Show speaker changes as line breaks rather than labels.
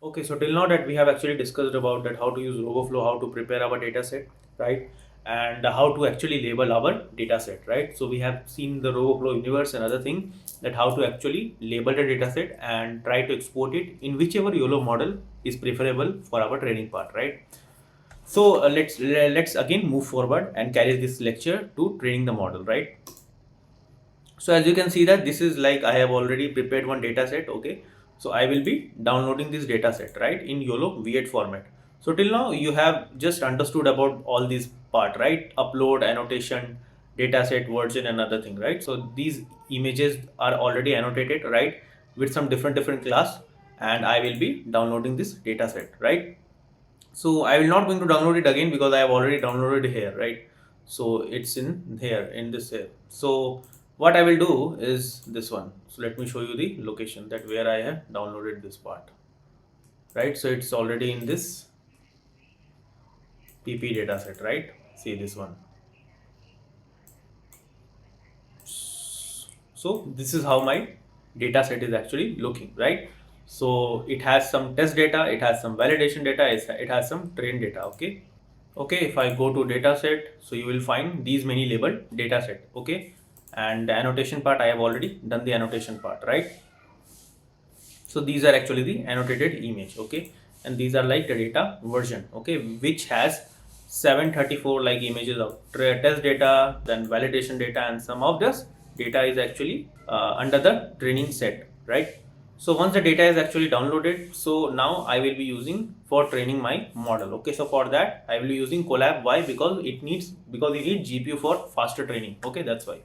Okay, so till now that we have actually discussed about that how to use RoboFlow, how to prepare our data set, right? And how to actually label our data set, right? So we have seen the RoboFlow universe and other thing, that how to actually label the data set and try to export it in whichever YOLO model is preferable for our training part, right? So let's again move forward and carry this lecture to training the model, right? So as you can see that this is like I have already prepared one data set. Okay, so I will be downloading this data set, right, in YOLO V8 format. So till now you have just understood about all these part, right? Upload, annotation, data set, version, and other thing, right? So these images are already annotated, right, with some different class, and I will be downloading this data set, right? So I will not going to download it again because I have already downloaded here, right? So it's in here, in this here. So what I will do is this one. So let me show you the location that where I have downloaded this part, right? So it's already in this PP dataset, right? See this one. So this is how my data set is actually looking, right? So it has some test data, it has some validation data, it has some train data. Okay. Okay, if I go to data set, so you will find these many labeled data set. Okay, and the annotation part, I have already done the annotation part, right? So these are actually the annotated image. Okay, and these are like the data version. Okay, which has 734 like images of test data, then validation data, and some of this data is actually under the training set, right? So once the data is actually downloaded, so now I will be using for training my model. Okay, so for that I will be using Colab. Why? Because it needs GPU for faster training. Okay, that's why.